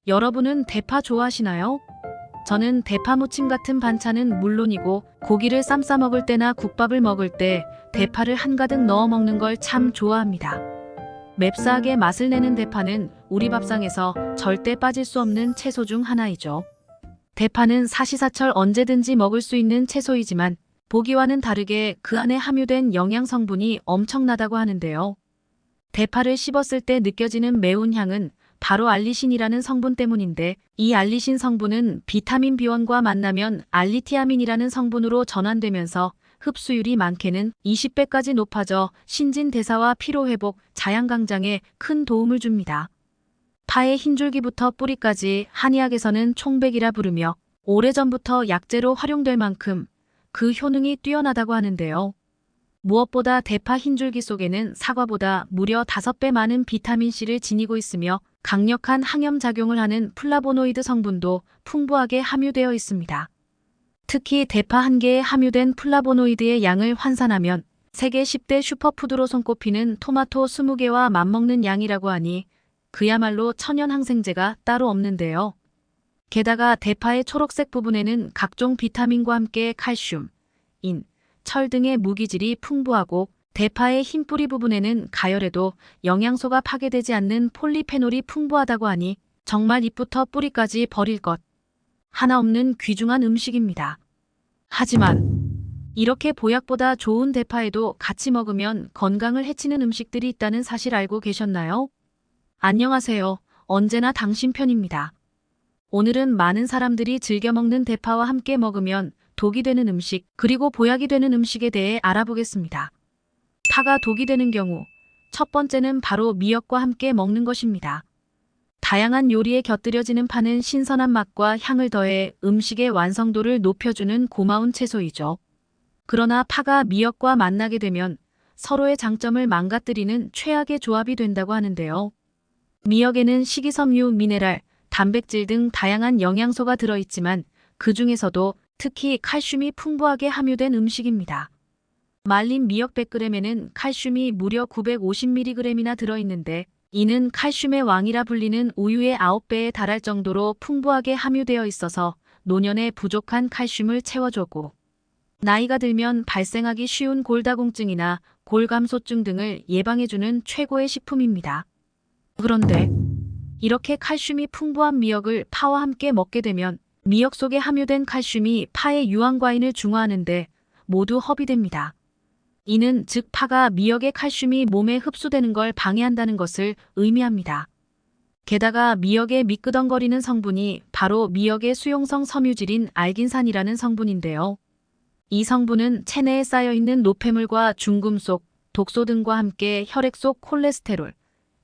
여러분은 대파 좋아하시나요? 저는 대파 무침 같은 반찬은 물론이고 고기를 쌈 싸 먹을 때나 국밥을 먹을 때 대파를 한가득 넣어 먹는 걸 참 좋아합니다. 맵싸하게 맛을 내는 대파는 우리 밥상에서 절대 빠질 수 없는 채소 중 하나이죠. 대파는 사시사철 언제든지 먹을 수 있는 채소이지만 보기와는 다르게 그 안에 함유된 영양 성분이 엄청나다고 하는데요. 대파를 씹었을 때 느껴지는 매운 향은 바로 알리신이라는 성분 때문인데, 이 알리신 성분은 비타민 B1과 만나면 알리티아민이라는 성분으로 전환되면서 흡수율이 많게는 20배까지 높아져 신진대사와 피로회복, 자양강장에 큰 도움을 줍니다. 파의 흰줄기부터 뿌리까지 한의학에서는 총백이라 부르며 오래전부터 약재로 활용될 만큼 그 효능이 뛰어나다고 하는데요. 무엇보다 대파 흰줄기 속에는 사과보다 무려 5배 많은 비타민C를 지니고 있으며 강력한 항염작용을 하는 플라보노이드 성분도 풍부하게 함유되어 있습니다. 특히 대파 한 개에 함유된 플라보노이드의 양을 환산하면 세계 10대 슈퍼푸드로 손꼽히는 토마토 20개와 맞먹는 양이라고 하니 그야말로 천연 항생제가 따로 없는데요. 게다가 대파의 초록색 부분에는 각종 비타민과 함께 칼슘, 인, 철 등의 무기질이 풍부하고 대파의 흰 뿌리 부분에는 가열해도 영양소가 파괴되지 않는 폴리페놀이 풍부하다고 하니 정말 잎부터 뿌리까지 버릴 것 하나 없는 귀중한 음식입니다. 하지만 이렇게 보약보다 좋은 대파에도 같이 먹으면 건강을 해치는 음식들이 있다는 사실 알고 계셨나요? 안녕하세요. 언제나 당신 편입니다. 오늘은 많은 사람들이 즐겨 먹는 대파와 함께 먹으면 독이 되는 음식, 그리고 보약이 되는 음식에 대해 알아보겠습니다. 파가 독이 되는 경우, 첫 번째는 바로 미역과 함께 먹는 것입니다. 다양한 요리에 곁들여지는 파는 신선한 맛과 향을 더해 음식의 완성도를 높여주는 고마운 채소이죠. 그러나 파가 미역과 만나게 되면 서로의 장점을 망가뜨리는 최악의 조합이 된다고 하는데요. 미역에는 식이섬유, 미네랄, 단백질 등 다양한 영양소가 들어있지만 그 중에서도 특히 칼슘이 풍부하게 함유된 음식입니다. 말린 미역 100g에는 칼슘이 무려 950mg이나 들어있는데, 이는 칼슘의 왕이라 불리는 우유의 9배에 달할 정도로 풍부하게 함유되어 있어서 노년에 부족한 칼슘을 채워주고 나이가 들면 발생하기 쉬운 골다공증이나 골감소증 등을 예방해주는 최고의 식품입니다. 그런데 이렇게 칼슘이 풍부한 미역을 파와 함께 먹게 되면 미역 속에 함유된 칼슘이 파의 유황과인을 중화하는데 모두 허비됩니다. 이는 즉 파가 미역의 칼슘이 몸에 흡수되는 걸 방해한다는 것을 의미합니다. 게다가 미역의 미끄덩거리는 성분이 바로 미역의 수용성 섬유질인 알긴산이라는 성분인데요. 이 성분은 체내에 쌓여있는 노폐물과 중금속, 독소 등과 함께 혈액 속 콜레스테롤,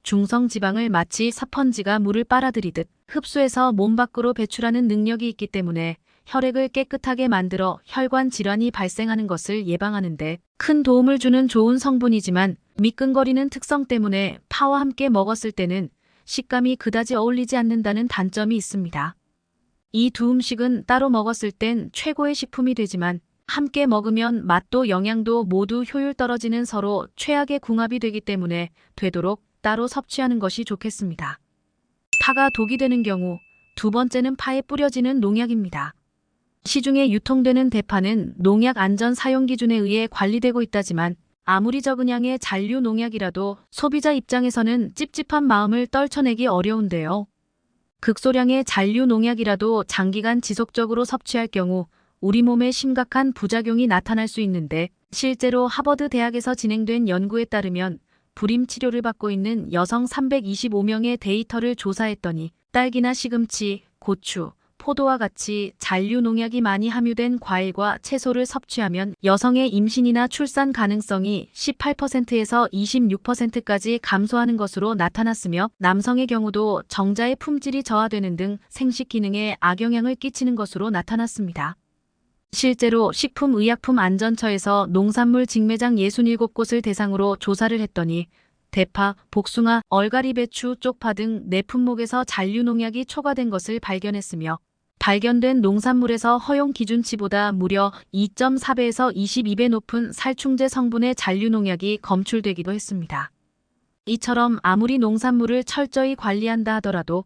중성 지방을 마치 스펀지가 물을 빨아들이듯 흡수해서 몸 밖으로 배출하는 능력이 있기 때문에 혈액을 깨끗하게 만들어 혈관 질환이 발생하는 것을 예방하는 데 큰 도움을 주는 좋은 성분이지만 미끈거리는 특성 때문에 파와 함께 먹었을 때는 식감이 그다지 어울리지 않는다는 단점이 있습니다. 이 두 음식은 따로 먹었을 땐 최고의 식품이 되지만 함께 먹으면 맛도 영양도 모두 효율 떨어지는 서로 최악의 궁합이 되기 때문에 되도록 따로 섭취하는 것이 좋겠습니다. 파가 독이 되는 경우, 두 번째는 파에 뿌려지는 농약입니다. 시중에 유통되는 대파는 농약 안전 사용 기준에 의해 관리되고 있다지만 아무리 적은 양의 잔류 농약이라도 소비자 입장에서는 찝찝한 마음을 떨쳐내기 어려운데요. 극소량의 잔류 농약이라도 장기간 지속적으로 섭취할 경우 우리 몸에 심각한 부작용이 나타날 수 있는데, 실제로 하버드 대학에서 진행된 연구에 따르면 불임 치료를 받고 있는 여성 325명의 데이터를 조사했더니 딸기나 시금치, 고추, 포도와 같이 잔류 농약이 많이 함유된 과일과 채소를 섭취하면 여성의 임신이나 출산 가능성이 18%에서 26%까지 감소하는 것으로 나타났으며, 남성의 경우도 정자의 품질이 저하되는 등 생식 기능에 악영향을 끼치는 것으로 나타났습니다. 실제로 식품의약품안전처에서 농산물 직매장 67곳을 대상으로 조사를 했더니 대파, 복숭아, 얼갈이, 배추, 쪽파 등 네 품목에서 잔류 농약이 초과된 것을 발견했으며, 발견된 농산물에서 허용 기준치보다 무려 2.4배에서 22배 높은 살충제 성분의 잔류 농약이 검출되기도 했습니다. 이처럼 아무리 농산물을 철저히 관리한다 하더라도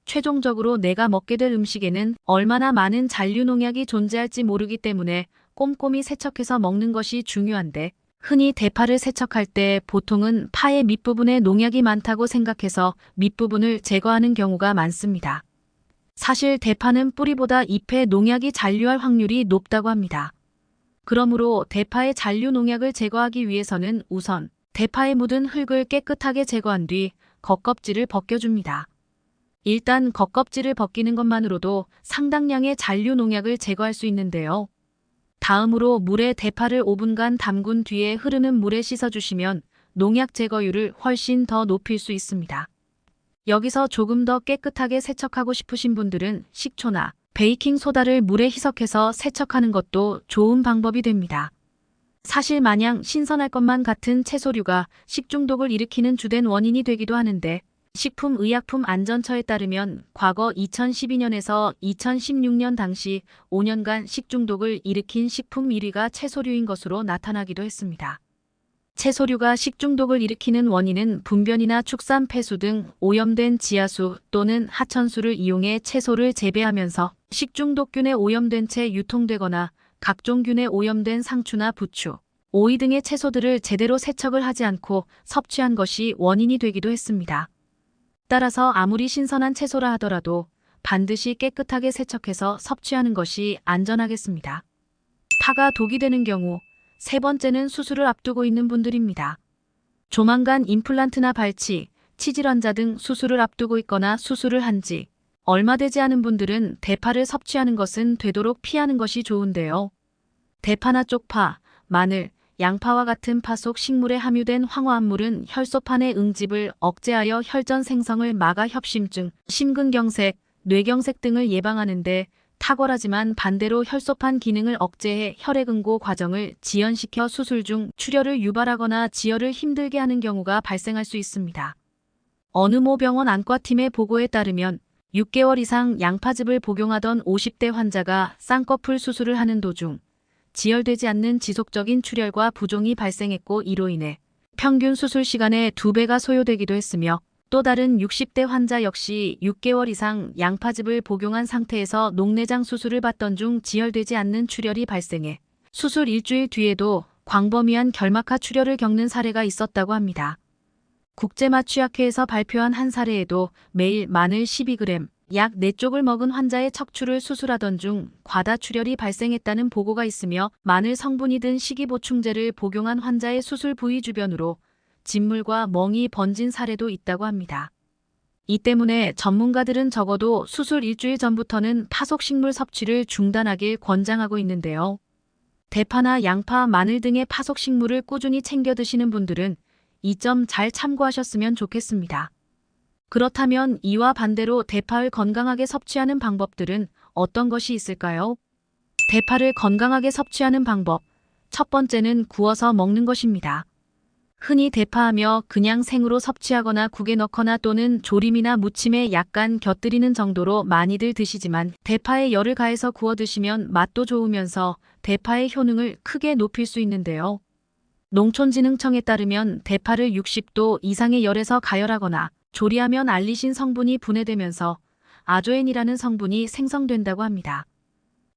최종적으로 내가 먹게 될 음식에는 얼마나 많은 잔류 농약이 존재할지 모르기 때문에 꼼꼼히 세척해서 먹는 것이 중요한데, 흔히 대파를 세척할 때 보통은 파의 밑부분에 농약이 많다고 생각해서 밑부분을 제거하는 경우가 많습니다. 사실 대파는 뿌리보다 잎에 농약이 잔류할 확률이 높다고 합니다. 그러므로 대파의 잔류 농약을 제거하기 위해서는 우선 대파에 묻은 흙을 깨끗하게 제거한 뒤 겉껍질을 벗겨줍니다. 일단 겉껍질을 벗기는 것만으로도 상당량의 잔류 농약을 제거할 수 있는데요. 다음으로 물에 대파를 5분간 담근 뒤에 흐르는 물에 씻어주시면 농약 제거율을 훨씬 더 높일 수 있습니다. 여기서 조금 더 깨끗하게 세척하고 싶으신 분들은 식초나 베이킹소다를 물에 희석해서 세척하는 것도 좋은 방법이 됩니다. 사실 마냥 신선할 것만 같은 채소류가 식중독을 일으키는 주된 원인이 되기도 하는데, 식품의약품안전처에 따르면 과거 2012년에서 2016년 당시 5년간 식중독을 일으킨 식품 1위가 채소류인 것으로 나타나기도 했습니다. 채소류가 식중독을 일으키는 원인은 분변이나 축산 폐수 등 오염된 지하수 또는 하천수를 이용해 채소를 재배하면서 식중독균에 오염된 채 유통되거나 각종 균에 오염된 상추나 부추, 오이 등의 채소들을 제대로 세척을 하지 않고 섭취한 것이 원인이 되기도 했습니다. 따라서 아무리 신선한 채소라 하더라도 반드시 깨끗하게 세척해서 섭취하는 것이 안전하겠습니다. 파가 독이 되는 경우, 세 번째는 수술을 앞두고 있는 분들입니다. 조만간 임플란트나 발치, 치질 환자 등 수술을 앞두고 있거나 수술을 한 지 얼마 되지 않은 분들은 대파를 섭취하는 것은 되도록 피하는 것이 좋은데요. 대파나 쪽파, 마늘, 양파와 같은 파 속 식물에 함유된 황화합물은 혈소판의 응집을 억제하여 혈전 생성을 막아 협심증, 심근경색, 뇌경색 등을 예방하는 데 탁월하지만 반대로 혈소판 기능을 억제해 혈액응고 과정을 지연시켜 수술 중 출혈을 유발하거나 지혈을 힘들게 하는 경우가 발생할 수 있습니다. 어느 모 병원 안과팀의 보고에 따르면 6개월 이상 양파즙을 복용하던 50대 환자가 쌍꺼풀 수술을 하는 도중 지혈되지 않는 지속적인 출혈과 부종이 발생했고, 이로 인해 평균 수술 시간의 2배가 소요되기도 했으며, 또 다른 60대 환자 역시 6개월 이상 양파즙을 복용한 상태에서 녹내장 수술을 받던 중 지혈되지 않는 출혈이 발생해 수술 일주일 뒤에도 광범위한 결막하 출혈을 겪는 사례가 있었다고 합니다. 국제마취학회에서 발표한 한 사례에도 매일 마늘 12g, 약 4쪽을 먹은 환자의 척추를 수술하던 중 과다 출혈이 발생했다는 보고가 있으며, 마늘 성분이 든 식이보충제를 복용한 환자의 수술 부위 주변으로 진물과 멍이 번진 사례도 있다고 합니다. 이 때문에 전문가들은 적어도 수술 일주일 전부터는 파속식물 섭취를 중단하길 권장하고 있는데요. 대파나 양파, 마늘 등의 파속식물을 꾸준히 챙겨 드시는 분들은 이 점 잘 참고하셨으면 좋겠습니다. 그렇다면 이와 반대로 대파를 건강하게 섭취하는 방법들은 어떤 것이 있을까요? 대파를 건강하게 섭취하는 방법. 첫 번째는 구워서 먹는 것입니다. 흔히 대파하며 그냥 생으로 섭취하거나 국에 넣거나 또는 조림이나 무침에 약간 곁들이는 정도로 많이들 드시지만, 대파에 열을 가해서 구워 드시면 맛도 좋으면서 대파의 효능을 크게 높일 수 있는데요. 농촌진흥청에 따르면 대파를 60도 이상의 열에서 가열하거나 조리하면 알리신 성분이 분해되면서 아조엔이라는 성분이 생성된다고 합니다.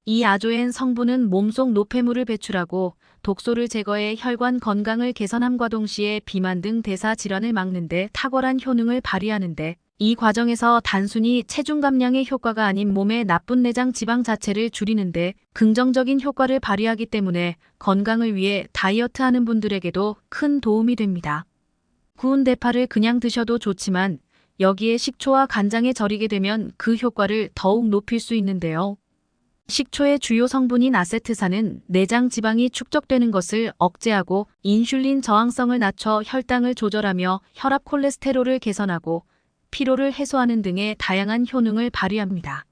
이 아조엔 성분은 몸속 노폐물을 배출하고 독소를 제거해 혈관 건강을 개선함과 동시에 비만 등 대사 질환을 막는 데 탁월한 효능을 발휘하는데, 이 과정에서 단순히 체중 감량의 효과가 아닌 몸의 나쁜 내장 지방 자체를 줄이는 데 긍정적인 효과를 발휘하기 때문에 건강을 위해 다이어트하는 분들에게도 큰 도움이 됩니다. 구운 대파를 그냥 드셔도 좋지만 여기에 식초와 간장에 절이게 되면 그 효과를 더욱 높일 수 있는데요. 식초의 주요 성분인 아세트산은 내장 지방이 축적되는 것을 억제하고 인슐린 저항성을 낮춰 혈당을 조절하며 혈압 콜레스테롤을 개선하고 피로를 해소하는 등의 다양한 효능을 발휘합니다.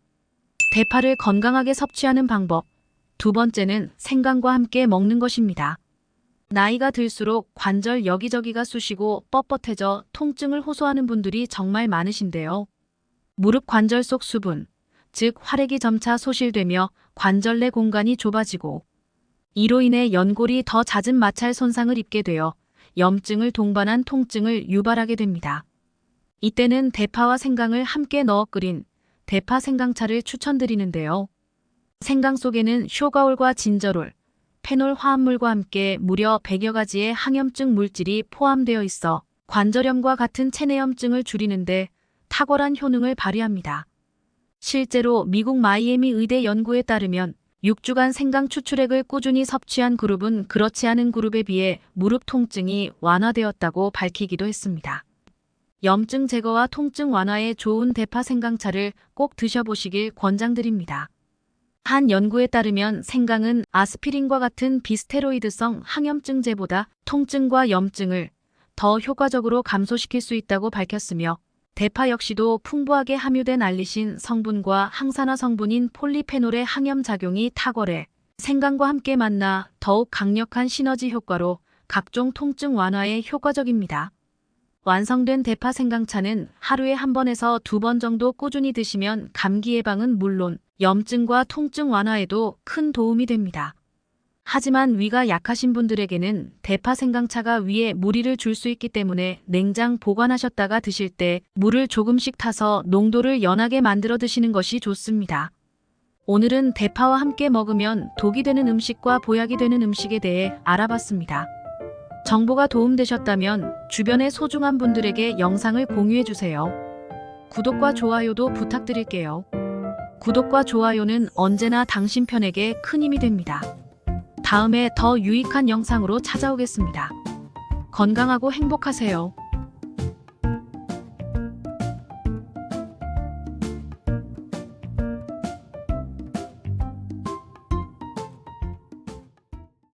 대파를 건강하게 섭취하는 방법. 두 번째는 생강과 함께 먹는 것입니다. 나이가 들수록 관절 여기저기가 쑤시고 뻣뻣해져 통증을 호소하는 분들이 정말 많으신데요. 무릎 관절 속 수분, 즉 활액이 점차 소실되며 관절 내 공간이 좁아지고, 이로 인해 연골이 더 잦은 마찰 손상을 입게 되어 염증을 동반한 통증을 유발하게 됩니다. 이때는 대파와 생강을 함께 넣어 끓인 대파 생강차를 추천드리는데요. 생강 속에는 쇼가올과 진저롤, 페놀 화합물과 함께 무려 100여 가지의 항염증 물질이 포함되어 있어 관절염과 같은 체내염증을 줄이는데 탁월한 효능을 발휘합니다. 실제로 미국 마이애미 의대 연구에 따르면 6주간 생강 추출액을 꾸준히 섭취한 그룹은 그렇지 않은 그룹에 비해 무릎 통증이 완화되었다고 밝히기도 했습니다. 염증 제거와 통증 완화에 좋은 대파 생강차를 꼭 드셔보시길 권장드립니다. 한 연구에 따르면 생강은 아스피린과 같은 비스테로이드성 항염증제보다 통증과 염증을 더 효과적으로 감소시킬 수 있다고 밝혔으며 대파 역시도 풍부하게 함유된 알리신 성분과 항산화 성분인 폴리페놀의 항염작용이 탁월해 생강과 함께 만나 더욱 강력한 시너지 효과로 각종 통증 완화에 효과적입니다. 완성된 대파 생강차는 하루에 1번에서 2번 정도 꾸준히 드시면 감기 예방은 물론 염증과 통증 완화에도 큰 도움이 됩니다. 하지만 위가 약하신 분들에게는 대파 생강차가 위에 무리를 줄 수 있기 때문에 냉장 보관하셨다가 드실 때 물을 조금씩 타서 농도를 연하게 만들어 드시는 것이 좋습니다. 오늘은 대파와 함께 먹으면 독이 되는 음식과 보약이 되는 음식에 대해 알아봤습니다. 정보가 도움되셨다면 주변의 소중한 분들에게 영상을 공유해주세요. 구독과 좋아요도 부탁드릴게요. 구독과 좋아요는 언제나 당신 편에게 큰 힘이 됩니다. 다음에 더 유익한 영상으로 찾아오겠습니다. 건강하고 행복하세요.